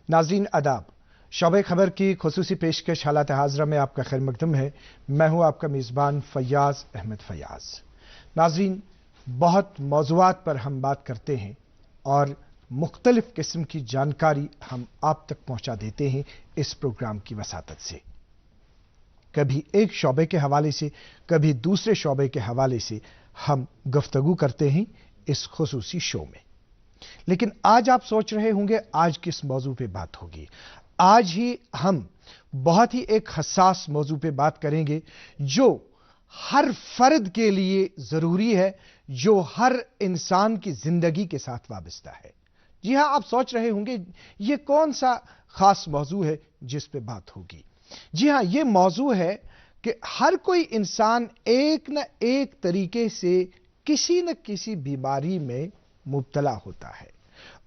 नाज़रीन आदाब, शोबे खबर की खुसूसी पेशकश हालात हाज़रा में आपका खैर मकदम है। मैं हूं आपका मेज़बान फयाज़ अहमद फयाज़। नाज़रीन, बहुत मौज़ूआत पर हम बात करते हैं और मुख्तलिफ किस्म की जानकारी हम आप तक पहुंचा देते हैं इस प्रोग्राम की वसातत से। कभी एक शोबे के हवाले से, कभी दूसरे शोबे के हवाले से हम गुफ्तगू करते हैं इस खुसूसी शो में। लेकिन आज आप सोच रहे होंगे आज किस मौजू पे बात होगी। आज ही हम बहुत ही एक हसास मौजू पे बात करेंगे जो हर फर्द के लिए जरूरी है, जो हर इंसान की जिंदगी के साथ वाबस्ता है। जी हां, आप सोच रहे होंगे ये कौन सा खास मौजू है जिस पे बात होगी। जी हां, ये मौजू है कि हर कोई इंसान एक न एक तरीके से किसी न किसी बीमारी में मुब्तला होता है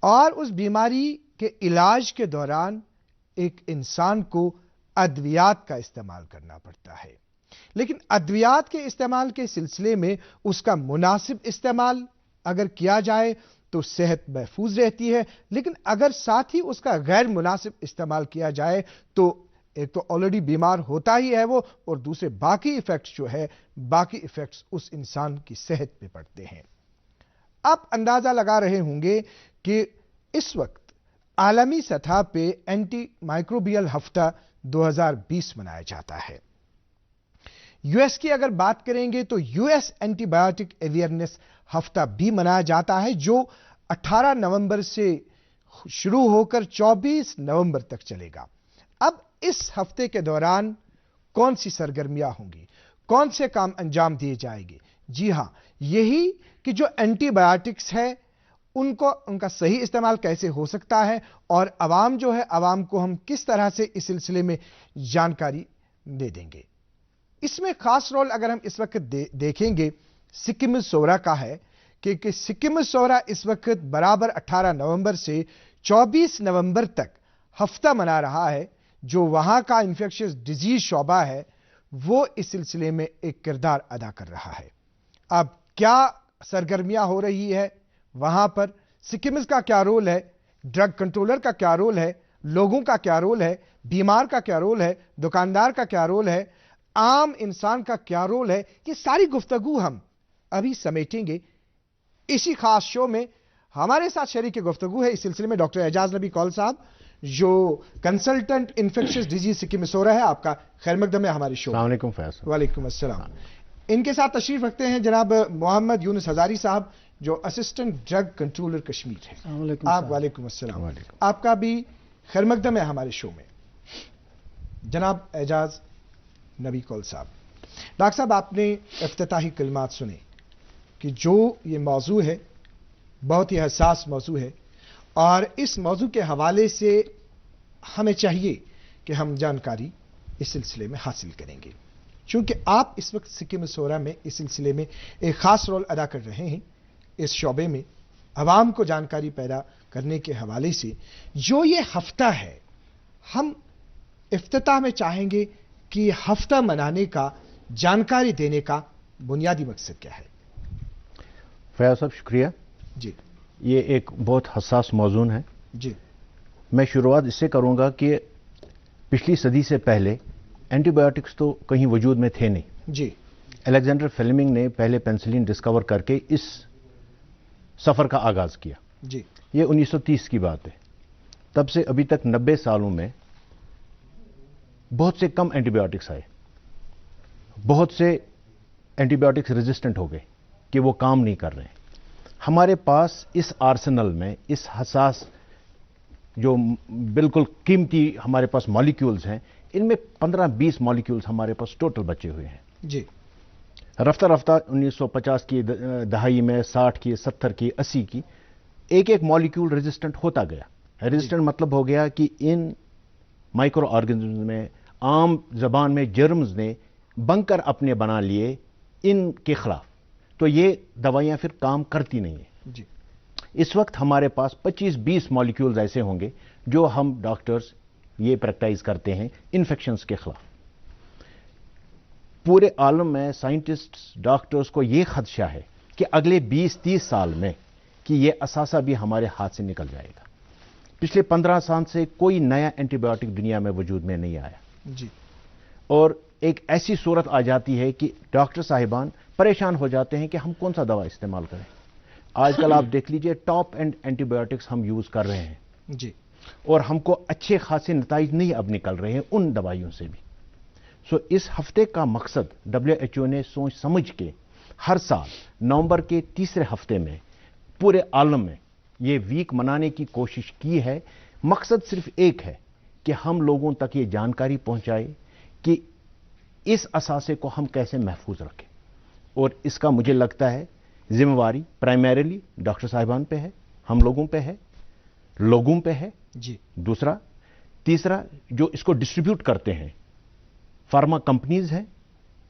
और उस बीमारी के इलाज के दौरान एक इंसान को अद्वियात का इस्तेमाल करना पड़ता है। लेकिन अद्वियात के इस्तेमाल के सिलसिले में उसका मुनासिब इस्तेमाल अगर किया जाए तो सेहत महफूज रहती है, लेकिन अगर साथ ही उसका गैर मुनासिब इस्तेमाल किया जाए तो एक तो ऑलरेडी बीमार होता ही है वो, और दूसरे बाकी इफेक्ट्स जो है, बाकी इफेक्ट्स उस इंसान की सेहत पे पड़ते हैं। आप अंदाजा लगा रहे होंगे कि इस वक्त आलमी सतह पे एंटी माइक्रोबियल हफ्ता 2020 मनाया जाता है। यूएस की अगर बात करेंगे तो यूएस एंटीबायोटिक अवेयरनेस हफ्ता भी मनाया जाता है, जो 18 नवंबर से शुरू होकर 24 नवंबर तक चलेगा। अब इस हफ्ते के दौरान कौन सी सरगर्मियां होंगी, कौन से काम अंजाम दिए जाएंगे? जी हां, यही कि जो एंटीबायोटिक्स है उनका सही इस्तेमाल कैसे हो सकता है और अवाम जो है, अवाम को हम किस तरह से इस सिलसिले में जानकारी दे देंगे। इसमें खास रोल अगर हम इस वक्त देखेंगे सिक्किम-सोरा का है कि सिक्किम-सोरा इस वक्त बराबर 18 नवंबर से 24 नवंबर तक हफ्ता मना रहा है। जो वहां का इंफेक्शियस डिजीज शोबा है वो इस सिलसिले में एक किरदार अदा कर रहा है। अब क्या सरगर्मियां हो रही है वहां पर, सिक्किम का क्या रोल है, ड्रग कंट्रोलर का क्या रोल है, लोगों का क्या रोल है, बीमार का क्या रोल है, दुकानदार का क्या रोल है, आम इंसान का क्या रोल है, ये सारी गुफ्तगू हम अभी समेटेंगे इसी खास शो में। हमारे साथ शरीक गुफ्तगू है इस सिलसिले में डॉक्टर एजाज नबी कौल साहब, जो कंसल्टेंट इन्फेक्शियस डिजीज सिक्किम-सोरा है। आपका खैर मकदम है हमारे शो। अस्सलामुअलैकुम फैज। वालेकुम अस्सलाम। इनके साथ तशरीफ रखते हैं जनाब मोहम्मद यूनुस हजारी साहब, जो असिस्टेंट ड्रग कंट्रोलर कश्मीर है। आप वालेकुम अस्सलाम। आपका भी खैर मकदम है हमारे शो में। जनाब एजाज नबी कौल साहब, डॉक्टर साहब आपने इफ्तिताही कलिमात सुने कि जो ये मौजू है बहुत ही हसास मौजू है और इस मौजू के हवाले से हमें चाहिए कि हम जानकारी इस सिलसिले में हासिल करेंगे, चूंकि आप इस वक्त सिक्किम-सोरा में इस सिलसिले में एक खास रोल अदा कर रहे हैं। इस शोबे में अवाम को जानकारी पैदा करने के हवाले से जो ये हफ्ता है, हम इफ्तिताह में चाहेंगे कि हफ्ता मनाने का, जानकारी देने का बुनियादी मकसद क्या है? फयाज साहब शुक्रिया जी। ये एक बहुत हसास मौजून है जी। मैं शुरुआत इससे करूंगा कि पिछली सदी से पहले एंटीबायोटिक्स तो कहीं वजूद में थे नहीं। जी। अलेक्जेंडर फ्लेमिंग ने पहले पेनिसिलिन डिस्कवर करके इस सफर का आगाज किया। जी। ये 1930 की बात है। तब से अभी तक 90 सालों में बहुत से कम एंटीबायोटिक्स आए, बहुत से एंटीबायोटिक्स रेजिस्टेंट हो गए कि वो काम नहीं कर रहे हैं। हमारे पास इस आर्सेनल में, इस हसास जो बिल्कुल कीमती हमारे पास मॉलिक्यूल्स हैं, इनमें 15-20 मॉलिक्यूल्स हमारे पास टोटल बचे हुए हैं। जी। रफ्ता रफ्ता 1950 की दहाई में, 60 की, 70 की, 80 की, एक एक मॉलिक्यूल रेजिस्टेंट होता गया। रेजिस्टेंट मतलब हो गया कि इन माइक्रो ऑर्गेनिज्म में, आम जबान में जर्म्स ने बंकर अपने बना लिए इनके खिलाफ, तो ये दवाइयां फिर काम करती नहीं है। जी। इस वक्त हमारे पास 25-20 मॉलिक्यूल्स ऐसे होंगे जो हम डॉक्टर्स ये प्रैक्टिस करते हैं इन्फेक्शंस के खिलाफ। पूरे आलम में साइंटिस्ट्स, डॉक्टर्स को यह खदशा है कि अगले 20-30 साल में कि यह असासा भी हमारे हाथ से निकल जाएगा। पिछले 15 साल से कोई नया एंटीबायोटिक दुनिया में वजूद में नहीं आया जी। और एक ऐसी सूरत आ जाती है कि डॉक्टर साहिबान परेशान हो जाते हैं कि हम कौन सा दवा इस्तेमाल करें। आजकल आप देख लीजिए टॉप एंड एंटीबायोटिक्स हम यूज कर रहे हैं जी, और हमको अच्छे खासे नतीजे नहीं अब निकल रहे हैं उन दवाइयों से भी। सो इस हफ्ते का मकसद WHO ने सोच समझ के हर साल नवंबर के तीसरे हफ्ते में पूरे आलम में ये वीक मनाने की कोशिश की है। मकसद सिर्फ एक है कि हम लोगों तक ये जानकारी पहुंचाए कि इस असासे को हम कैसे महफूज रखें, और इसका मुझे लगता है जिम्मेवारी प्राइमरीली डॉक्टर साहिबान पे है, हम लोगों पे है, लोगों पे है जी। दूसरा। तीसरा, जो इसको डिस्ट्रीब्यूट करते हैं फार्मा कंपनीज हैं,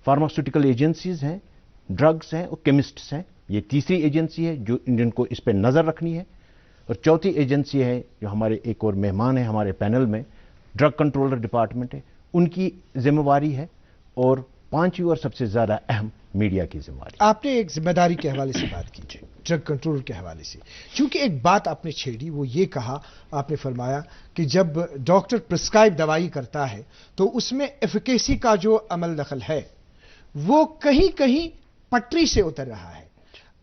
फार्मास्यूटिकल एजेंसीज हैं, ड्रग्स हैं और केमिस्ट्स हैं। ये तीसरी एजेंसी है जो जिनको इस पे नजर रखनी है। और चौथी एजेंसी है जो हमारे एक और मेहमान है हमारे पैनल में, ड्रग कंट्रोलर डिपार्टमेंट है, उनकी जिम्मेवारी है। और पांचवी और सबसे ज्यादा अहम मीडिया की जिम्मेवारी। आपने एक जिम्मेदारी के हवाले से बात की, ड्रग कंट्रोल के हवाले से, क्योंकि एक बात आपने छेड़ी, वो ये कहा, आपने फरमाया कि जब डॉक्टर प्रिस्क्राइब दवाई करता है तो उसमें एफिकेसी का जो अमल दखल है वो कहीं कहीं पटरी से उतर रहा है।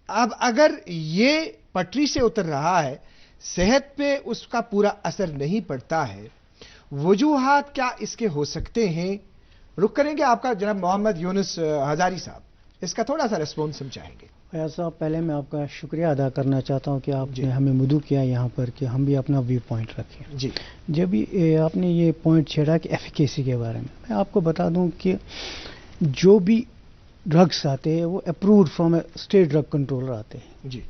अब अगर ये पटरी से उतर रहा है, सेहत पे उसका पूरा असर नहीं पड़ता है, वजूहात क्या इसके हो सकते हैं? रुक करेंगे आपका जनाब मोहम्मद यूनुस हजारी साहब, इसका थोड़ा सा रिस्पॉन्स हम चाहेंगे। फैयाज साहब, पहले मैं आपका शुक्रिया अदा करना चाहता हूं कि आपने हमें मदऊ किया यहाँ पर कि हम भी अपना व्यू पॉइंट रखें। जी। जब आपने ये पॉइंट छेड़ा कि एफिकेसी के बारे में, मैं आपको बता दूं कि जो भी ड्रग्स आते हैं वो approved from state drug controller आते हैं जी।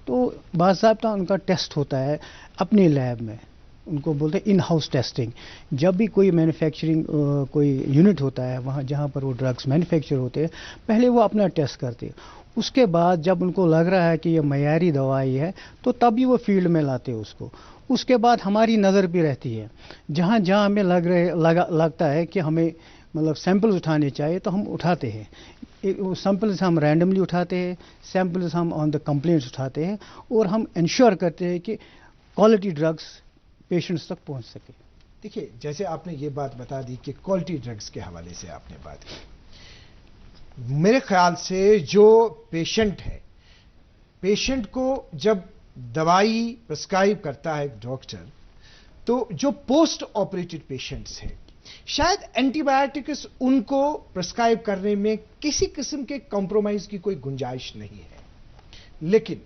तो बाज़ाब्ता उनका टेस्ट होता है अपने लैब में, उनको बोलते हैं इन हाउस टेस्टिंग। जब भी कोई मैन्युफैक्चरिंग कोई यूनिट होता है वहाँ जहाँ पर वो ड्रग्स मैन्युफैक्चर होते हैं, पहले वो अपना टेस्ट करते हैं। उसके बाद जब उनको लग रहा है कि ये मयारी दवाई है तो तभी वो फील्ड में लाते हैं उसको। उसके बाद हमारी नज़र भी रहती है, जहाँ जहाँ हमें लगता है कि हमें मतलब सैंपल्स उठाने चाहिए तो हम उठाते हैं। सैंपल्स हम रैंडमली उठाते हैं, सैंपल्स हम ऑन द कंप्लेंट्स उठाते हैं, और हम इंश्योर करते हैं कि क्वालिटी ड्रग्स पेशेंट्स तक पहुंच सके। देखिए, जैसे आपने ये बात बता दी कि क्वालिटी ड्रग्स के हवाले से आपने बात की, मेरे ख्याल से जो पेशेंट है, पेशेंट को जब दवाई प्रिस्क्राइब करता है डॉक्टर, तो जो पोस्ट ऑपरेटिव पेशेंट्स हैं, शायद एंटीबायोटिक्स उनको प्रिस्क्राइब करने में किसी किस्म के कॉम्प्रोमाइज की कोई गुंजाइश नहीं है। लेकिन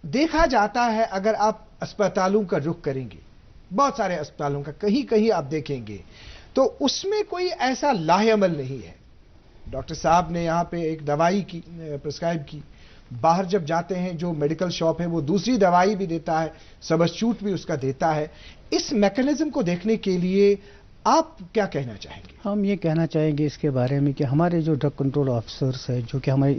देखा जाता है, अगर आप अस्पतालों का रुख करेंगे, बहुत सारे अस्पतालों का, कहीं कहीं आप देखेंगे तो उसमें कोई ऐसा लाहेअमल नहीं है। डॉक्टर साहब ने यहां पे एक दवाई की प्रिस्क्राइब की, बाहर जब जाते हैं जो मेडिकल शॉप है वो दूसरी दवाई भी देता है, सब्स्टिट्यूट भी उसका देता है। इस मैकेनिज्म को देखने के लिए आप क्या कहना चाहेंगे? हम ये कहना चाहेंगे इसके बारे में कि हमारे जो ड्रग कंट्रोल ऑफिसर्स है, जो कि हमारे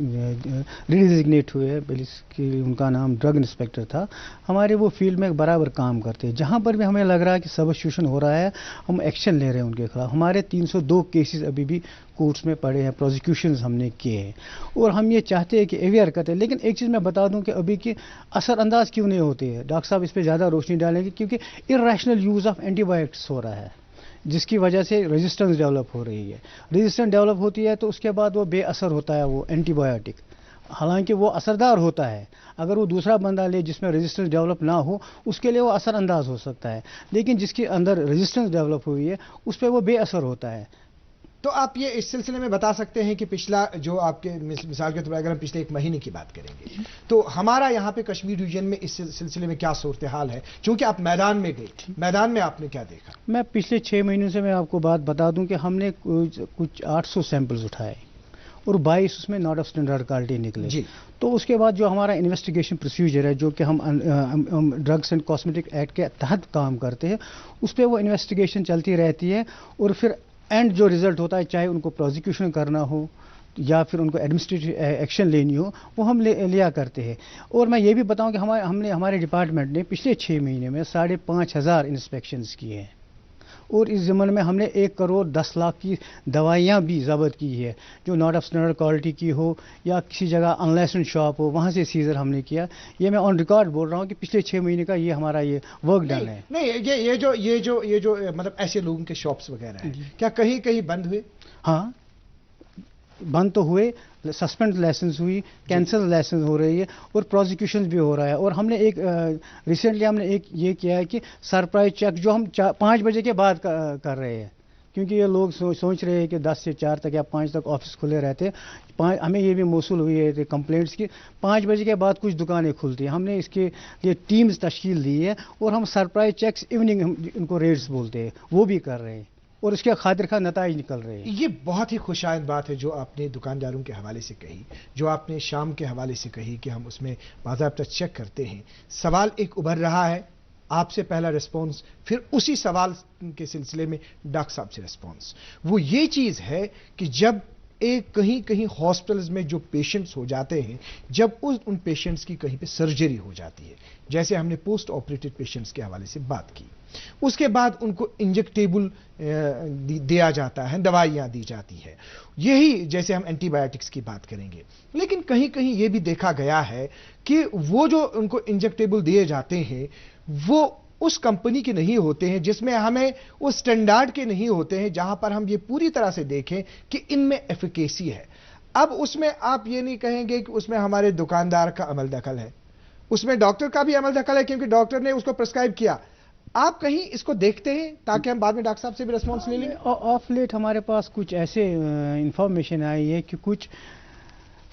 रिडिजिग्नेट हुए, बल्कि उनका नाम ड्रग इंस्पेक्टर था, हमारे वो फील्ड में बराबर काम करते हैं। जहाँ पर भी हमें लग रहा है कि सब्स्टिट्यूशन हो रहा है, हम एक्शन ले रहे हैं उनके खिलाफ। हमारे 302 केसेस अभी भी कोर्ट्स में पड़े हैं, प्रोसिक्यूशंस हमने किए हैं, और हम ये चाहते हैं कि अवेयर करते हैं। लेकिन एक चीज़ मैं बता दूं कि अभी की असरअंदाज क्यों नहीं होती है, डॉक्टर साहब इस पर ज़्यादा रोशनी डालेंगे, क्योंकि इर्रेशनल यूज़ ऑफ एंटीबायोटिक्स हो रहा है, जिसकी वजह से रेजिस्टेंस डेवलप हो रही है। रेजिस्टेंस डेवलप होती है तो उसके बाद वो बेअसर होता है वो एंटीबायोटिक, हालांकि वो असरदार होता है। अगर वो दूसरा बंदा ले जिसमें रेजिस्टेंस डेवलप ना हो, उसके लिए वो असरअंदाज हो सकता है, लेकिन जिसके अंदर रेजिस्टेंस डेवलप हुई है उस पर वो बेअसर होता है। तो आप ये इस सिलसिले में बता सकते हैं कि पिछला जो आपके मिसाल के तौर पर अगर हम पिछले 1 महीने की बात करेंगे तो हमारा यहाँ पे कश्मीर रीजन में इस सिलसिले में क्या सूरत हाल है, क्योंकि आप मैदान में गए, मैदान में आपने क्या देखा? मैं पिछले 6 महीनों से मैं आपको बात बता दूं कि हमने कुछ 800 सैंपल्स उठाए और 22 उसमें नॉट ऑफ स्टैंडर्ड क्वालिटी निकले जी। तो उसके बाद जो हमारा इन्वेस्टिगेशन प्रोसीजर है, जो कि हम ड्रग्स एंड कॉस्मेटिक एक्ट के तहत काम करते हैं, उस पर वो इन्वेस्टिगेशन चलती रहती है, और फिर एंड जो रिजल्ट होता है, चाहे उनको प्रोसिक्यूशन करना हो या फिर उनको एडमिनिस्ट्रेटिव एक्शन लेनी हो, वो हम लिया करते हैं। और मैं ये भी बताऊं कि हमारे डिपार्टमेंट ने पिछले 6 महीने में 5,500 इंस्पेक्शंस किए हैं, اور اس ضمن میں ہم نے 1 کروڑ 10 لاکھ کی دوائیاں بھی ضبط کی ہے جو ناٹ آف اسٹینڈرڈ کوالٹی کی ہو یا کسی جگہ انلائسنڈ شاپ ہو، وہاں سے سیزر ہم نے کیا. یہ میں آن ریکارڈ بول رہا ہوں کہ پچھلے 6 مہینے کا یہ ہمارا یہ ورک ڈن ہے. نہیں یہ جو مطلب ایسے لوگوں کے شاپس وغیرہ ہیں کیا کہیں کہیں بند ہوئے؟ ہاں بند تو ہوئے، سسپینڈ لائسنس ہوئی، کینسل لائسنس ہو رہی ہے اور پروزیکیوشن بھی ہو رہا ہے. اور ہم نے ایک ریسنٹلی ہم نے ایک یہ کیا ہے کہ سرپرائز چیک جو ہم 5 بجے کے بعد کر رہے ہیں، کیونکہ یہ لوگ سوچ رہے ہیں کہ 10 سے 4 تک یا 5 تک آفس کھلے رہتے ہیں. ہمیں یہ بھی موصول ہوئی ہے کمپلینٹس کی 5 بجے کے بعد کچھ دکانیں کھلتی ہیں. ہم نے اس کے لیے ٹیمز تشکیل دی ہے اور ہم سرپرائز چیکس ایوننگ ان کو ریڈز بولتے ہیں وہ بھی کر رہے ہیں اور اس کے خاطر خواہ نتائج نکل رہے ہیں. یہ بہت ہی خوش آئند بات ہے جو آپ نے دکانداروں کے حوالے سے کہی، جو آپ نے شام کے حوالے سے کہی کہ ہم اس میں باضابطہ چیک کرتے ہیں. سوال ایک ابھر رہا ہے، آپ سے پہلا ریسپانس، پھر اسی سوال کے سلسلے میں ڈاکٹر صاحب سے ریسپانس. وہ یہ چیز ہے کہ جب کہیں ہاسپٹلز میں جو پیشنٹس ہو جاتے ہیں، جب ان پیشنٹس کی کہیں پہ سرجری ہو جاتی ہے، جیسے ہم نے پوسٹ آپریٹڈ پیشنٹس کے حوالے سے بات کی، اس کے بعد ان کو انجیکٹیبل دیا جاتا ہے، دوائیاں دی جاتی ہے، یہی جیسے ہم اینٹی بایوٹکس کی بات کریں گے. لیکن کہیں یہ بھی دیکھا گیا ہے کہ وہ جو ان کو انجیکٹیبل دیے جاتے ہیں وہ اس کمپنی کے نہیں ہوتے ہیں، جس میں ہمیں اس سٹینڈارڈ کے نہیں ہوتے ہیں جہاں پر ہم یہ پوری طرح سے دیکھیں کہ ان میں ایفیکیسی ہے. اب اس میں آپ یہ نہیں کہیں گے کہ اس میں ہمارے دکاندار کا عمل دخل ہے، اس میں ڈاکٹر کا بھی عمل دخل ہے کیونکہ ڈاکٹر نے اس کو پرسکرائب کیا. آپ کہیں اس کو دیکھتے ہیں تاکہ ہم بعد میں ڈاکٹر صاحب سے بھی ریسپانس لے لیں؟ آف لیٹ ہمارے پاس کچھ ایسے انفارمیشن آئی ہے کہ کچھ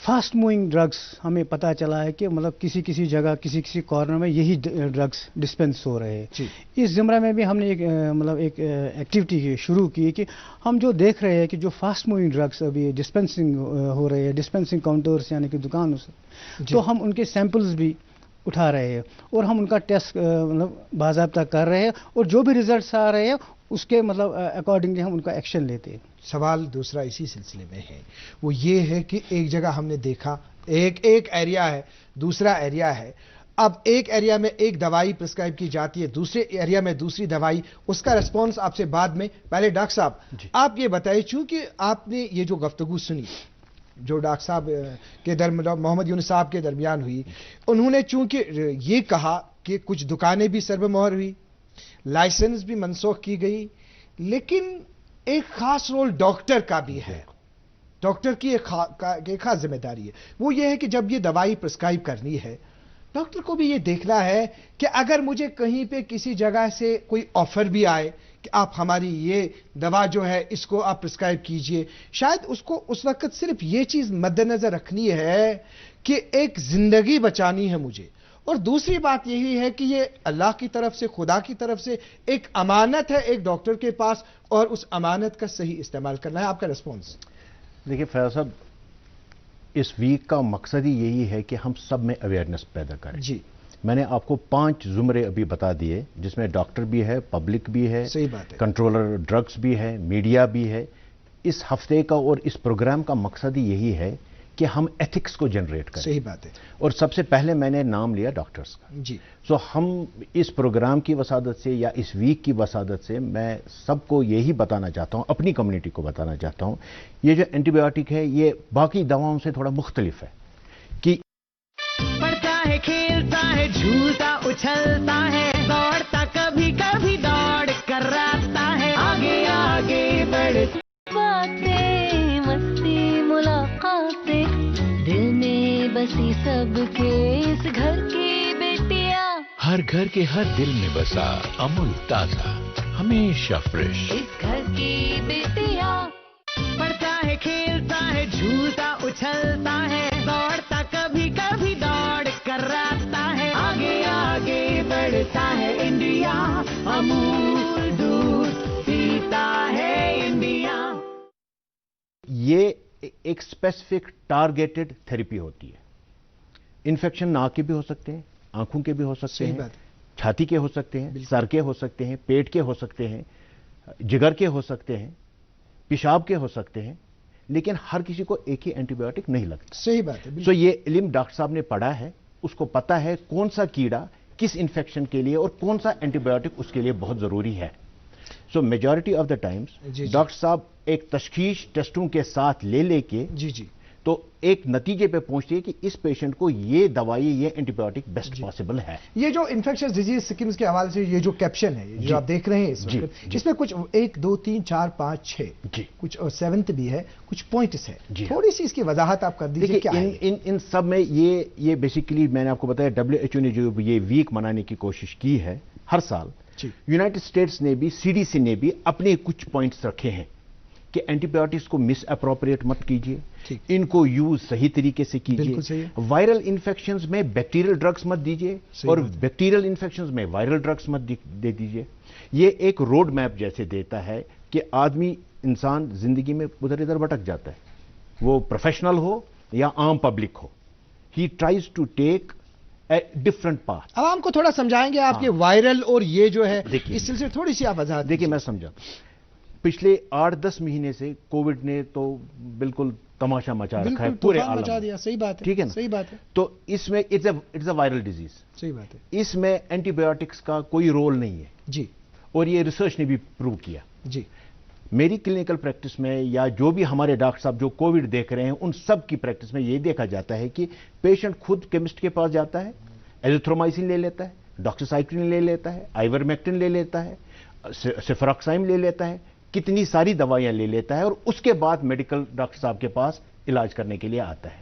فاسٹ موونگ ڈرگس ہمیں پتہ چلا ہے کہ مطلب کسی جگہ کسی کارنر میں یہی ڈرگس ڈسپینس ہو رہے ہیں. اس زمرہ میں بھی ہم نے ایک ایکٹیویٹی شروع کی کہ ہم جو دیکھ رہے ہیں کہ جو فاسٹ موونگ ڈرگس ابھی ڈسپینسنگ ہو رہے ہیں ڈسپینسنگ کاؤنٹرس یعنی کہ دکانوں سے، تو ہم ان کے سیمپلز بھی اٹھا رہے ہیں اور ہم ان کا ٹیسٹ مطلب باضابطہ کر رہے ہیں اور جو بھی ریزلٹس آ رہے ہیں اس کے مطلب اکارڈنگلی ہم ان کا ایکشن لیتے ہیں. سوال دوسرا اسی سلسلے میں ہے، وہ یہ ہے کہ ایک جگہ ہم نے دیکھا ایک ایریا ہے، دوسرا ایریا ہے. اب ایک ایریا میں ایک دوائی پرسکرائب کی جاتی ہے، دوسرے ایریا میں دوسری دوائی. اس کا ریسپانس آپ سے بعد میں. پہلے ڈاکٹر صاحب آپ یہ بتائیے، چونکہ آپ نے یہ جو گفتگو سنی جو ڈاکٹر صاحب کے محمد یونس صاحب کے درمیان ہوئی، انہوں نے چونکہ یہ کہا کہ کچھ دکانیں بھی سربے مہر ہوئی، لائسنس بھی منسوخ کی گئی، لیکن ایک خاص رول ڈاکٹر کا بھی ہے. ڈاکٹر کی ایک خاص ذمہ داری ہے، وہ یہ ہے کہ جب یہ دوائی پرسکرائب کرنی ہے، ڈاکٹر کو بھی یہ دیکھنا ہے کہ اگر مجھے کہیں پہ کسی جگہ سے کوئی آفر بھی آئے کہ آپ ہماری یہ دوا جو ہے اس کو آپ پرسکرائب کیجئے، شاید اس کو اس وقت صرف یہ چیز مد نظر رکھنی ہے کہ ایک زندگی بچانی ہے مجھے. اور دوسری بات یہی ہے کہ یہ اللہ کی طرف سے، خدا کی طرف سے ایک امانت ہے ایک ڈاکٹر کے پاس، اور اس امانت کا صحیح استعمال کرنا ہے. آپ کا ریسپانس؟ دیکھیے فیاض صاحب، اس ویک کا مقصد ہی یہی ہے کہ ہم سب میں اویئرنیس پیدا کریں. جی میں نے آپ کو 5 زمرے ابھی بتا دیے جس میں ڈاکٹر بھی ہے، پبلک بھی ہے، صحیح بات ہے، کنٹرولر ڈرگس بھی ہے، میڈیا بھی ہے. اس ہفتے کا اور اس پروگرام کا مقصد ہی یہی ہے کہ ہم ایتھکس کو جنریٹ کریں. صحیح بات ہے. اور سب سے پہلے میں نے نام لیا ڈاکٹرز کا. جی سو ہم اس پروگرام کی وسادت سے یا اس ویک کی وسادت سے میں سب کو یہی بتانا چاہتا ہوں، اپنی کمیونٹی کو بتانا چاہتا ہوں، یہ جو اینٹی بایوٹک ہے یہ باقی دواؤں سے تھوڑا مختلف ہے. کہ پڑھتا ہے، کھیلتا ہے، جھولتا اچھلتا ہے، دوڑتا کبھی کبھی دوڑ کر راتا ہے، آگے آگے بڑھتا. باتیں مستی ملاقاتیں دل میں بسی سب کے اس گھر کی بیٹیاں، ہر گھر کے ہر دل میں بسا امول تازہ ہمیشہ فریش. اس گھر کی بیٹیاں. پڑھتا ہے، کھیلتا ہے، جھولتا اچھلتا ہے، دوڑتا کبھی کبھی دوڑ کر راتا ہے، آگے آگے بڑھتا ہے انڈیا، امول دودھ پیتا ہے انڈیا. یہ ایک اسپیسیفک ٹارگیٹڈ تھیریپی ہوتی ہے. انفیکشن ناک کے بھی ہو سکتے ہیں، آنکھوں کے بھی ہو سکتے ہیں، چھاتی کے ہو سکتے ہیں، سر کے ہو سکتے ہیں، پیٹ کے ہو سکتے ہیں، جگر کے ہو سکتے ہیں، پیشاب کے ہو سکتے ہیں، لیکن ہر کسی کو ایک ہی اینٹی بایوٹک نہیں لگتا. صحیح بات ہے. سو یہ علم ڈاکٹر صاحب نے پڑھا ہے، اس کو پتا ہے کون سا کیڑا کس انفیکشن کے لیے اور کون سا اینٹی بایوٹک اس کے لیے بہت ضروری ہے. सो majority of the times doctor साहब एक तशखीस टेस्टों के साथ ले के जी तो एक नतीजे पे पहुंचती है कि इस पेशेंट को ये दवाई, ये एंटीबायोटिक बेस्ट पॉसिबल है। ये जो इन्फेक्शियस डिजीज स्कीम्स के हवाले से ये जो कैप्शन है जो आप देख रहे हैं इस वक्त, इसमें कुछ 1 2 3 4 5 6 कुछ 7th भी है, कुछ पॉइंट्स है, थोड़ी सी इसकी वजाहत आप कर दीजिए। क्या इन सब में ये बेसिकली मैंने आपको बताया WHO ने जो ये वीक मनाने की कोशिश की है हर साल, यूनाइटेड स्टेट्स ने भी, CDC ने भी अपने कुछ पॉइंट्स रखे हैं कि एंटीबायोटिक्स को मिस अप्रोप्रिएट मत कीजिए, इनको यूज सही तरीके से कीजिए, वायरल इंफेक्शंस में बैक्टीरियल ड्रग्स मत दीजिए और बैक्टीरियल इंफेक्शंस में वायरल ड्रग्स मत दे दीजिए। ये एक रोड मैप जैसे देता है कि आदमी, इंसान जिंदगी में उधर इधर भटक जाता है, वो प्रोफेशनल हो या आम पब्लिक हो, he tries to take different path. अब हमको थोड़ा समझाएंगे आपके वायरल और ये जो है इस सिलसिले थोड़ी सी आप वजाहत देखिए। मैं समझा, पिछले 8-10 महीने से कोविड ने तो बिल्कुल तमाशा मचा रखा है पूरे आलम में। सही बात है, ठीक है ना? सही बात है। तो इसमें इट्स अ वायरल डिजीज, सही बात है, इसमें एंटीबायोटिक्स का कोई रोल नहीं है जी, और ये रिसर्च ने भी प्रूव किया जी। मेरी क्लिनिकल प्रैक्टिस में या जो भी हमारे डॉक्टर साहब जो कोविड देख रहे हैं उन सब की प्रैक्टिस में ये देखा जाता है कि पेशेंट खुद केमिस्ट के पास जाता है, एजिथ्रोमाइसिन ले लेता है, डॉक्सीसाइक्लिन ले लेता है, आइवरमेक्टिन ले लेता है, सेफरॉक्साइम ले लेता है, कितनी सारी दवाइयां ले लेता है और उसके बाद मेडिकल डॉक्टर साहब के पास इलाज करने के लिए आता है।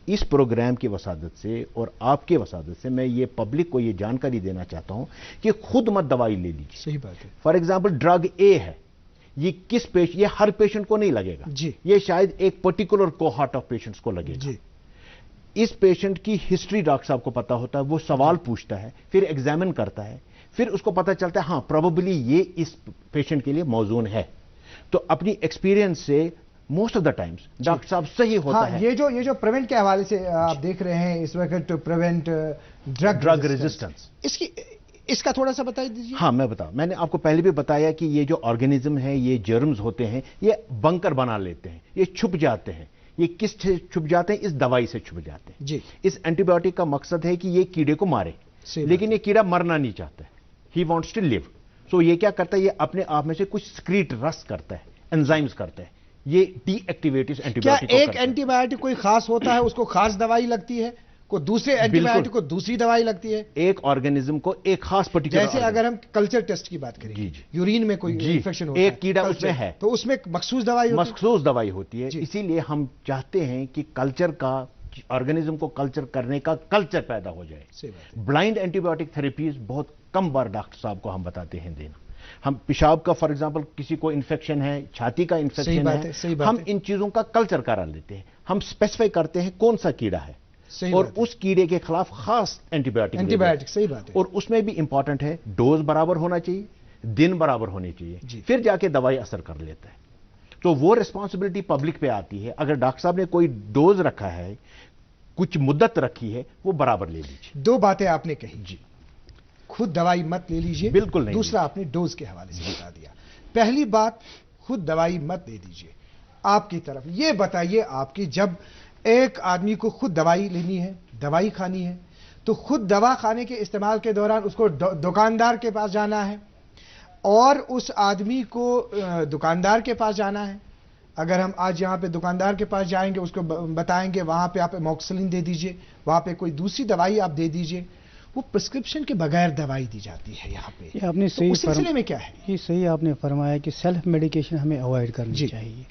इस प्रोग्राम की वसादत से और आपके वसादत से मैं ये पब्लिक को ये जानकारी देना चाहता हूं कि खुद मत दवाई ले लीजिए। सही बात है। फॉर एग्जाम्पल ड्रग ए है, ये ये हर पेशेंट को नहीं लगेगा जी, ये शायद एक पर्टिकुलर कोहॉर्ट ऑफ पेशेंट्स को लगेगा जी। इस पेशेंट की हिस्ट्री डॉक्टर साहब को पता होता है, वो सवाल पूछता है, फिर एग्जामिन करता है, फिर उसको पता चलता है हाँ प्रोबेबली ये इस पेशेंट के लिए मौजून है। तो अपनी एक्सपीरियंस से most of the times doctor साहब सही होता है। ये जो प्रिवेंट के हवाले से आप देख रहे हैं इस वक्त, टू प्रिवेंट ड्रग रेजिस्टेंस, इसका थोड़ा सा बता दीजिए। हाँ मैं बताऊं, मैंने आपको पहले भी बताया कि ये जो ऑर्गेनिज्म है, ये जर्म्स होते हैं, ये बंकर बना लेते हैं, ये छुप जाते हैं। ये किस से छुप जाते हैं? इस दवाई से छुप जाते हैं जी। इस एंटीबायोटिक का मकसद है कि ये कीड़े को मारे, लेकिन ये कीड़ा मरना नहीं चाहता है, ही वांट्स टू लिव। सो ये क्या करता है, ये अपने आप में से कुछ स्क्रीट रस करता है, एंजाइम्स करता है, ये डीएक्टिवेटिव एंटीबायोटिक। क्या एक एंटीबायोटिक कोई खास होता है, उसको खास दवाई लगती है, को दूसरे एंटीबायोटिक को दूसरी दवाई लगती है? एक ऑर्गेनिज्म को एक खास पर्टिकुलर, जैसे अगर हम कल्चर टेस्ट की बात करें, यूरिन में कोई इंफेक्शन होता है, एक कीड़ा उसमें है तो उसमें मखसूस दवाई होती है। इसीलिए हम चाहते हैं कि कल्चर का, ऑर्गेनिज्म को कल्चर करने का कल्चर पैदा हो जाए। ब्लाइंड एंटीबायोटिक थेरेपीज बहुत कम बार डॉक्टर साहब को हम बताते हैं देना। हम पेशाब का, फॉर एग्जांपल किसी को इन्फेक्शन है, छाती का इन्फेक्शन है, हम इन चीजों का कल्चर करा लेते हैं, हम स्पेसिफाई करते हैं कौन सा कीड़ा है और उस कीड़े के खिलाफ खास एंटीबायोटिक। सही बात है। और उसमें भी इंपॉर्टेंट है डोज बराबर होना चाहिए, दिन बराबर होनी चाहिए, फिर जाके दवाई असर कर लेता है। तो वो रिस्पॉन्सिबिलिटी पब्लिक पे आती है। अगर डॉक्टर साहब ने कोई डोज रखा है, कुछ मुद्दत रखी है, वो बराबर ले लीजिए। 2 बातें आपने कही जी, खुद दवाई मत ले लीजिए, बिल्कुल नहीं। दूसरा आपने डोज के हवाले से बता दिया। पहली बात, खुद दवाई मत ले दीजिए। आपकी तरफ ये बताइए, आपकी जब एक आदमी को खुद दवाई लेनी है, दवाई खानी है, तो खुद दवा खाने के इस्तेमाल के दौरान उसको दुकानदार के पास जाना है और उस आदमी को दुकानदार के पास जाना है। अगर हम आज यहाँ पे दुकानदार के पास जाएंगे, उसको बताएंगे वहां पे आप एमोक्सिलिन दे दीजिए, वहां पे कोई दूसरी दवाई आप दे दीजिए, वो प्रिस्क्रिप्शन के बगैर दवाई दी जाती है यहाँ पे। आपने सही, उस सिलसिले में क्या है? ये सही आपने फरमाया कि सेल्फ मेडिकेशन हमें अवॉइड करनी चाहिए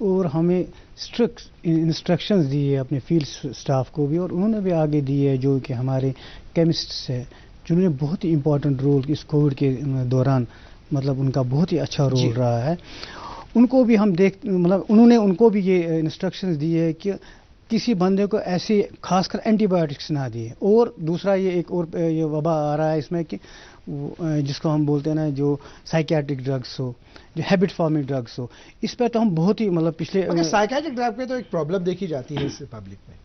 और हमें स्ट्रिक्ट इंस्ट्रक्शंस दिए अपने फील्ड स्टाफ को भी, और उन्होंने भी आगे दिए जो कि हमारे केमिस्ट्स है, जिन्होंने बहुत ही इंपॉर्टेंट रोल इस कोविड के दौरान, मतलब उनका बहुत ही अच्छा रोल रहा है। उनको भी हम उन्होंने उनको भी ये इंस्ट्रक्शंस दिए कि किसी बंदे को ऐसे खासकर एंटीबायोटिक्स ना दिए। और दूसरा ये एक और ये वबा आ रहा है इसमें कि जिसको हम बोलते हैं ना, जो साइकियाट्रिक ड्रग्स हो, जो हैबिट फॉर्मिंग ड्रग्स हो, इस पर तो हम बहुत ही पिछले साइकियाट्रिक ड्रग पे तो एक प्रॉब्लम देखी जाती है इस पब्लिक में,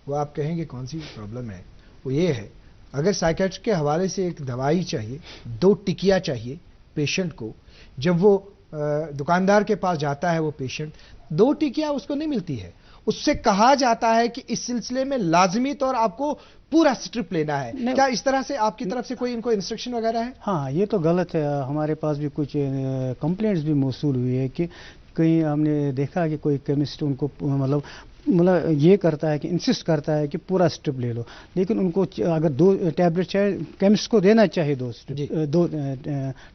वो आप कहेंगे कौन सी प्रॉब्लम है? वो ये है, अगर साइकियाट्रिक के हवाले से एक दवाई चाहिए, 2 टिकिया चाहिए पेशेंट को, जब वो दुकानदार के पास जाता है वो पेशेंट, 2 टिकिया उसको नहीं मिलती है, اس سے کہا جاتا ہے کہ اس سلسلے میں لازمی طور آپ کو پورا اسٹرپ لینا ہے. کیا اس طرح سے آپ کی طرف سے کوئی ان کو انسٹرکشن وغیرہ ہے؟ ہاں یہ تو غلط ہے. ہمارے پاس بھی کچھ کمپلینٹس بھی موصول ہوئی ہے کہ کہیں ہم نے دیکھا کہ کوئی کیمسٹ ان کو مطلب یہ کرتا ہے کہ انسسٹ کرتا ہے کہ پورا اسٹرپ لے لو، لیکن ان کو اگر 2 ٹیبلٹ چاہے کیمسٹ کو دینا چاہیے 2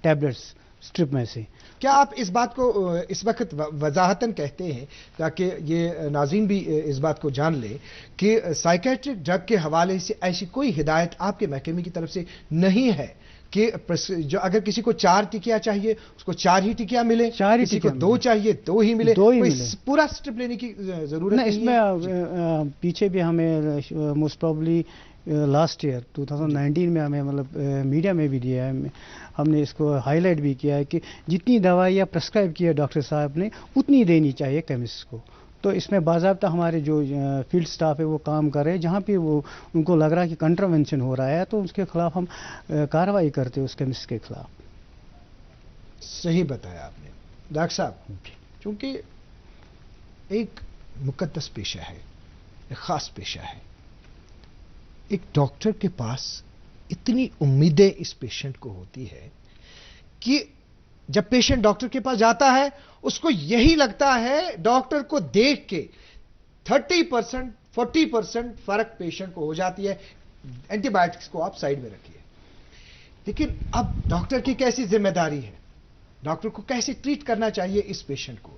ٹیبلٹس اسٹرپ میں سے. کیا آپ اس بات کو اس وقت وضاحتاً کہتے ہیں تاکہ یہ ناظرین بھی اس بات کو جان لیں کہ سائیکیٹرک ڈرگ کے حوالے سے ایسی کوئی ہدایت آپ کے محکمے کی طرف سے نہیں ہے کہ جو اگر کسی کو 4 ٹکیا چاہیے اس کو 4 ہی ٹکیا ملے، کسی کو 2 چاہیے 2 ہی ملے، پورا اسٹرپ لینے کی ضرورت نہیں. اس میں پیچھے بھی ہمیں موسٹ پرابلی لاسٹ ایئر 2019 میں ہمیں مطلب میڈیا میں بھی دیا ہے، ہم نے اس کو ہائی لائٹ بھی کیا ہے کہ جتنی دوائیاں پرسکرائب کی ہے ڈاکٹر صاحب نے اتنی دینی چاہیے کیمسٹ کو. تو اس میں باضابطہ ہمارے جو فیلڈ سٹاف ہے وہ کام کر رہے ہیں، جہاں پہ وہ ان کو لگ رہا ہے کہ کنٹرونشن ہو رہا ہے تو اس کے خلاف ہم کارروائی کرتے ہیں اس کیمسٹ کے خلاف. صحیح بتایا آپ نے ڈاکٹر صاحب، چونکہ ایک مقدس پیشہ ہے، ایک خاص پیشہ ہے. ایک ڈاکٹر کے پاس اتنی امیدیں اس پیشنٹ کو ہوتی ہے کہ جب پیشنٹ ڈاکٹر کے پاس جاتا ہے اس کو یہی لگتا ہے ڈاکٹر کو دیکھ کے 30% 40% فرق پیشنٹ کو ہو جاتی ہے. اینٹی بایوٹکس کو آپ سائڈ میں رکھیے، لیکن اب ڈاکٹر کی کیسی ذمہ داری ہے، ڈاکٹر کو کیسے ٹریٹ کرنا چاہیے اس پیشنٹ کو.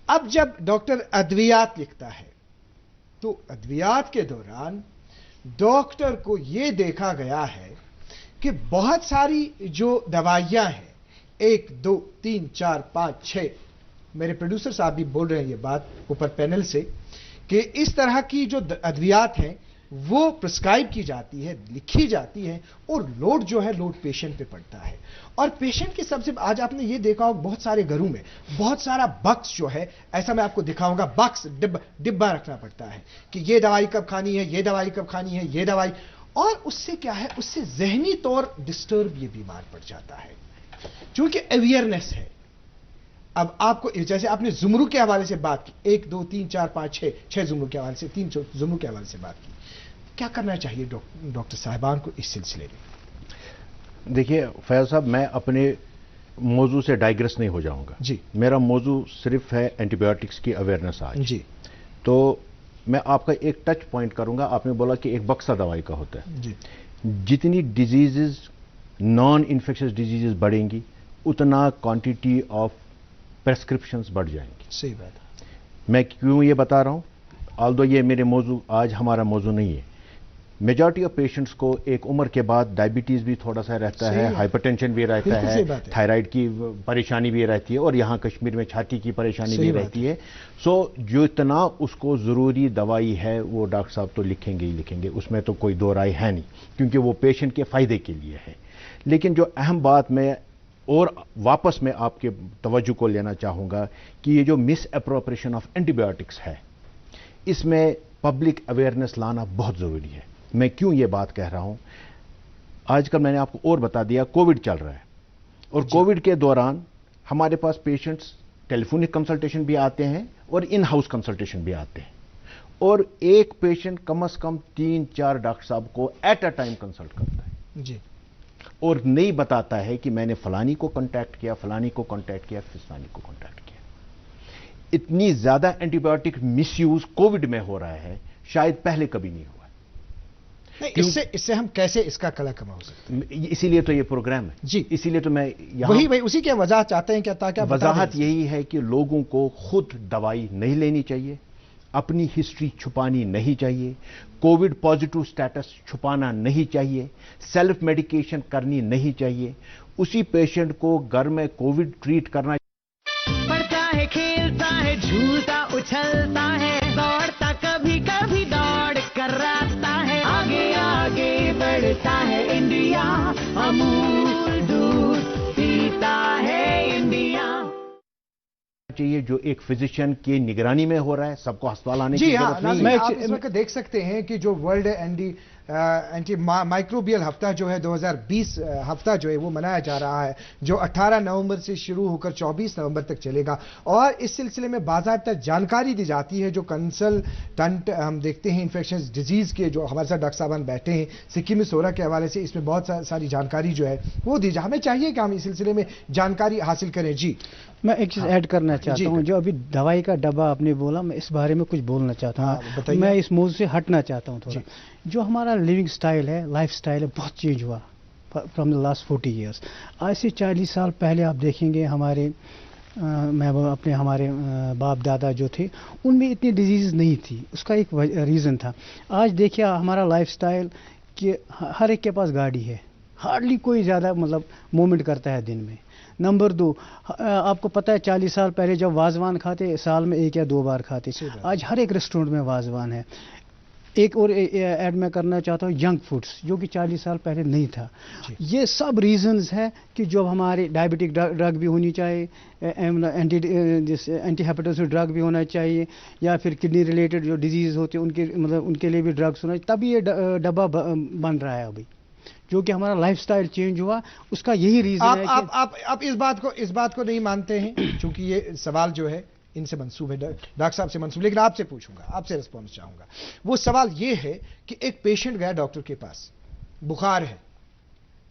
اب جب ڈاکٹر ادویات لکھتا ہے تو ادویات کے دوران ڈاکٹر کو یہ دیکھا گیا ہے کہ بہت ساری جو دوائیاں ہیں 1 2 3 4 5 6 میرے پروڈیوسر صاحب بھی بول رہے ہیں یہ بات اوپر پینل سے کہ اس طرح کی جو ادویات ہیں وہ پرسکرائب کی جاتی ہے، لکھی جاتی ہے، اور لوڈ جو ہے لوڈ پیشنٹ پہ پڑتا ہے. اور پیشنٹ کے سب سے آج آپ نے یہ دیکھا ہو بہت سارے گھروں میں بہت سارا بکس جو ہے، ایسا میں آپ کو دکھاؤں گا، بکس ڈبہ رکھنا پڑتا ہے کہ یہ دوائی کب کھانی ہے، یہ دوائی کب کھانی ہے، یہ دوائی. اور اس سے کیا ہے، اس سے ذہنی طور ڈسٹرب یہ بیمار پڑ جاتا ہے چونکہ اویئرنیس ہے. اب آپ کو جیسے آپ نے زمروں کے حوالے سے بات کی، 1 2 3 4 5 6 زمروں کے حوالے سے، 3 زمروں کے حوالے سے بات کی، کیا کرنا چاہیے ڈاکٹر صاحبان کو اس سلسلے میں؟ دیکھیے فیاض صاحب، میں اپنے موضوع سے ڈائگریس نہیں ہو جاؤں گا. جی، میرا موضوع صرف ہے اینٹی بایوٹکس کی اویئرنیس آج. جی، تو میں آپ کا ایک ٹچ پوائنٹ کروں گا. آپ نے بولا کہ ایک بکسہ دوائی کا ہوتا ہے. جی، جتنی ڈیزیزز نان انفیکشس ڈیزیزز بڑھیں گی اتنا کوانٹٹی آف پرسکرپشنز بڑھ جائیں گی. صحیح بات ہے. میں کیوں یہ بتا رہا ہوں؟ آلدو یہ میرے موضوع آج ہمارا موضوع نہیں ہے. میجارٹی آف پیشنٹس کو ایک عمر کے بعد ڈائبٹیز بھی تھوڑا سا رہتا ہے، ہائپر ٹینشن بھی رہتا ہے، تھائرائیڈ کی پریشانی بھی رہتی ہے، اور یہاں کشمیر میں چھاتی کی پریشانی بھی رہتی ہے. سو جو اتنا اس کو ضروری دوائی ہے وہ ڈاکٹر صاحب تو لکھیں گے ہی لکھیں گے، اس میں تو کوئی دو رائے ہے نہیں، کیونکہ وہ پیشنٹ کے فائدے کے لیے ہے. لیکن جو اہم بات میں اور واپس میں آپ کے توجہ کو لینا چاہوں گا کہ یہ جو مس اپروپریشن آف اینٹی بایوٹکس ہے، اس میں پبلک اویئرنیس لانا بہت ضروری ہے. میں کیوں یہ بات کہہ رہا ہوں؟ آج کل میں نے آپ کو اور بتا دیا کووڈ چل رہا ہے، اور کووڈ کے دوران ہمارے پاس پیشنٹس ٹیلی فونک کنسلٹیشن بھی آتے ہیں اور ان ہاؤس کنسلٹیشن بھی آتے ہیں، اور ایک پیشنٹ کم از کم 3-4 ڈاکٹر صاحب کو ایٹ اے ٹائم کنسلٹ کرتا ہے. جی، اور نہیں بتاتا ہے کہ میں نے فلانی کو کانٹیکٹ کیا، فلانی کو کانٹیکٹ کیا، فلانی کو کانٹیکٹ کیا. اتنی زیادہ اینٹی بایوٹک مس یوز کووڈ میں ہو رہا ہے، شاید پہلے کبھی نہیں ہوا. اس سے ہم کیسے اس کا کلا کما ہو سکتے ہیں؟ اسی لیے تو یہ پروگرام ہے. جی، اسی لیے تو میں وہی اسی کی وضاحت چاہتے ہیں کیا، تاکہ وضاحت یہی ہے کہ لوگوں کو خود دوائی نہیں لینی چاہیے، اپنی ہسٹری چھپانی نہیں چاہیے، کووڈ پازیٹو سٹیٹس چھپانا نہیں چاہیے، سیلف میڈیکیشن کرنی نہیں چاہیے. اسی پیشنٹ کو گھر میں کووڈ ٹریٹ کرنا. پڑھتا ہے، کھیلتا ہے، جھولتا اچھلتا ہے، دوڑتا کبھی کبھی دوڑ کر راتا ہے، آگے آگے بڑھتا ہے انڈیا، امول دودھ پیتا ہے انڈیا. چاہیے جو ایک فزیشین کی نگرانی میں ہو رہا ہے، سب کو ہسپتال آنے کی جی ہاں، ضرورت نہیں ہے. آپ اس وقت دیکھ سکتے ہیں کہ جو ورلڈ اینٹی مائکروبیل ہفتہ جو ہے 2020 ہفتہ جو ہے وہ منایا جا رہا ہے، جو 18 نومبر سے شروع ہو کر 24 نومبر تک چلے گا، اور اس سلسلے میں باضابطہ جانکاری دی جاتی ہے. جو کنسلٹنٹ ہم دیکھتے ہیں انفیکشنز ڈیزیز کے، جو ہمارے ساتھ ڈاکٹر صاحبان بیٹھے ہیں سکم سورا کے حوالے سے، اس میں بہت ساری جانکاری جو ہے وہ دی جائے. ہمیں چاہیے کہ ہم اس سلسلے میں جانکاری حاصل کریں. جی میں ایک چیز ایڈ کرنا چاہتا ہوں. جو ابھی دوائی کا ڈبہ آپ نے بولا، میں اس بارے میں کچھ بولنا چاہتا ہوں. میں اس موضوع سے ہٹنا چاہتا ہوں تھوڑا. جو ہمارا لیونگ سٹائل ہے، لائف سٹائل ہے، بہت چینج ہوا فرام دا لاسٹ 40 ایئرس. آج سے 40 سال پہلے آپ دیکھیں گے ہمارے ہمارے باپ دادا جو تھے، ان میں اتنی ڈیزیز نہیں تھی. اس کا ایک ریزن تھا. آج دیکھیے ہمارا لائف سٹائل کہ ہر ایک کے پاس گاڑی ہے، ہارڈلی کوئی زیادہ موومنٹ کرتا ہے دن میں. نمبر 2، آپ کو پتہ ہے 40 سال پہلے جب وازوان کھاتے سال میں 1 یا 2 بار کھاتے. آج ہر ایک ریسٹورینٹ میں وازوان ہے. ایک اور ایڈ میں کرنا چاہتا ہوں، جنک فوڈس، جو کہ 40 سال پہلے نہیں تھا. یہ سب ریزنز ہے کہ جو ہمارے ڈائبٹک ڈرگ بھی ہونی چاہیے، اینٹی ہیپیٹائٹس ڈرگ بھی ہونا چاہیے، یا پھر کڈنی ریلیٹڈ جو ڈیزیز ہوتے ہیں ان کے لیے بھی ڈرگس ہونا چاہیے. تبھی یہ ڈبہ بن رہا ہے ابھی، جو کہ ہمارا لائف سٹائل چینج ہوا. اس کا یہی ریزن ہے کہ آپ اس بات کو نہیں مانتے ہیں، چونکہ یہ سوال جو ہے ان سے منسوب ہے، ڈاکٹر صاحب سے منسوب، لیکن آپ سے پوچھوں گا، آپ سے رسپانس چاہوں گا. وہ سوال یہ ہے کہ ایک پیشنٹ گیا ڈاکٹر کے پاس، بخار ہے.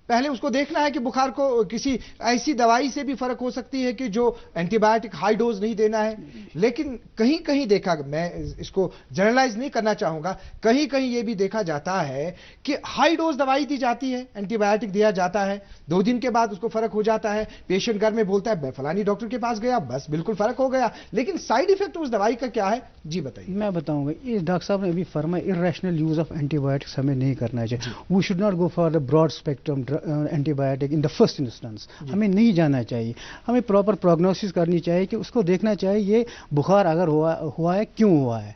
پہلے اس کو دیکھنا ہے کہ بخار کو کسی ایسی دوائی سے بھی فرق ہو سکتی ہے کہ جو اینٹی بایوٹک ہائی ڈوز نہیں دینا ہے. لیکن کہیں کہیں دیکھا، میں اس کو جنرلائز نہیں کرنا چاہوں گا، کہیں کہیں یہ بھی دیکھا جاتا ہے کہ ہائی ڈوز دوائی دی جاتی ہے، اینٹی بایوٹک دیا جاتا ہے، 2 دن کے بعد اس کو فرق ہو جاتا ہے. پیشنٹ گھر میں بولتا ہے میں فلانی ڈاکٹر کے پاس گیا، بس بالکل فرق ہو گیا. لیکن سائیڈ ایفیکٹ اس دوائی کا کیا ہے؟ جی بتائیے. میں بتاؤں گا. یہ ڈاکٹر صاحب نے ابھی فرمایا irrational use of antibiotics ہمیں نہیں کرنا چاہیے. We should not go for the broad spectrum antibiotic in the first instance. ہمیں نہیں جانا چاہیے. ہمیں پراپر پروگنوسس کرنی چاہیے کہ اس کو دیکھنا چاہیے یہ بخار اگر ہوا ہے کیوں ہوا ہے.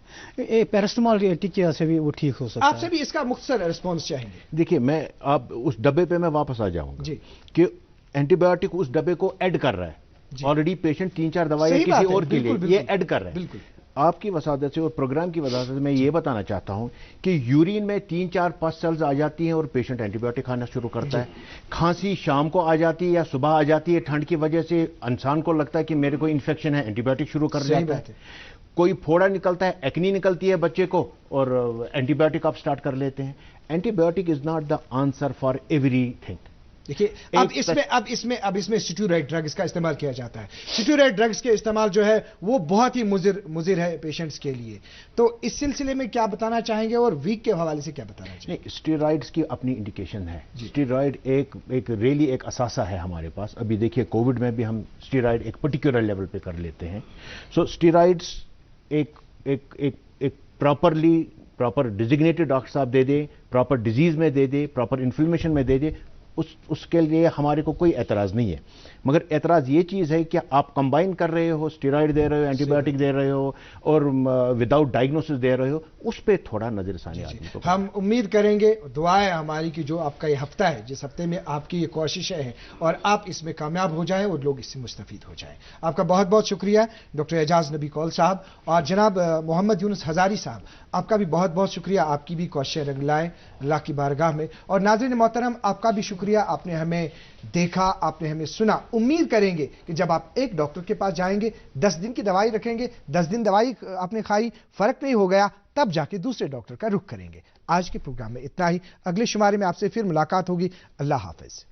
پیراسٹمال ٹیکیا سے بھی وہ ٹھیک ہو سکتا ہے. آپ سے بھی اس کا مختصر رسپانس چاہیں گے. دیکھیے، میں آپ اس ڈبے پہ میں واپس آ جاؤں گا کہ اینٹی بایوٹک اس ڈبے کو ایڈ کر رہا ہے. آلریڈی پیشنٹ 3-4 دوائیں کسی اور کے لیے یہ ایڈ کر رہا ہے. بالکل آپ کی وسادت سے اور پروگرام کی وجہ سے میں یہ بتانا چاہتا ہوں کہ یورین میں 3-4 پس سیلز آ جاتی ہیں اور پیشنٹ اینٹی بایوٹک کھانا شروع کرتا ہے. کھانسی شام کو آ جاتی ہے یا صبح آ جاتی ہے، ٹھنڈ کی وجہ سے انسان کو لگتا ہے کہ میرے کو انفیکشن ہے، اینٹی بایوٹک شروع کر دیتا ہے. کوئی پھوڑا نکلتا ہے، ایکنی نکلتی ہے بچے کو، اور اینٹی بایوٹک آپ سٹارٹ کر لیتے ہیں. Antibiotic is not the answer for everything. دیکھیے اب اس میں سٹیرائڈ ڈرگز کا استعمال کیا جاتا ہے. سٹیرائڈ ڈرگز کے استعمال جو ہے وہ بہت ہی مضر ہے پیشنٹس کے لیے. تو اس سلسلے میں کیا بتانا چاہیں گے اور ویک کے حوالے سے کیا بتانا چاہیں گے؟ اسٹیرائڈز کی اپنی انڈیکیشن ہے. اسٹیرائڈ ایک ریلی ایک اثاثہ ہے ہمارے پاس. ابھی دیکھیے کووڈ میں بھی ہم اسٹیرائڈ ایک پرٹیکولر لیول پہ کر لیتے ہیں. سو اسٹیرائڈز ایک پراپر ڈیزگنیٹڈ ڈاکٹر صاحب دے دیں، پراپر ڈیزیز میں دے دے، پراپر انفلمیشن میں دے دے، اس کے لیے ہمارے کو کوئی اعتراض نہیں ہے. مگر اعتراض یہ چیز ہے کہ آپ کمبائن کر رہے ہو، اسٹیرائڈ دے رہے ہو، اینٹی بایوٹک دے رہے ہو اور وداؤٹ ڈائگنوسس دے رہے ہو، اس پہ تھوڑا نظر ثانی آدمی کو. ہم امید کریں گے، دعا ہے ہماری کہ جو آپ کا یہ ہفتہ ہے، جس ہفتے میں آپ کی یہ کوششیں ہیں اور آپ اس میں کامیاب ہو جائیں اور لوگ اس سے مستفید ہو جائیں. آپ کا بہت بہت شکریہ ڈاکٹر اعجاز نبی کول صاحب، اور جناب محمد یونس ہزاری صاحب، آپ کا بھی بہت بہت شکریہ. آپ کی بھی کوششیں رنگ لائیں اللہ کی بارگاہ میں. اور ناظرین محترم، آپ کا بھی شکریہ، آپ نے ہمیں دیکھا، آپ نے ہمیں سنا. امید کریں گے کہ جب آپ ایک ڈاکٹر کے پاس جائیں گے، 10 دن کی دوائی رکھیں گے، 10 دن دوائی آپ نے کھائی، فرق نہیں ہو گیا، تب جا کے دوسرے ڈاکٹر کا رخ کریں گے. آج کے پروگرام میں اتنا ہی. اگلے شمارے میں آپ سے پھر ملاقات ہوگی. اللہ حافظ.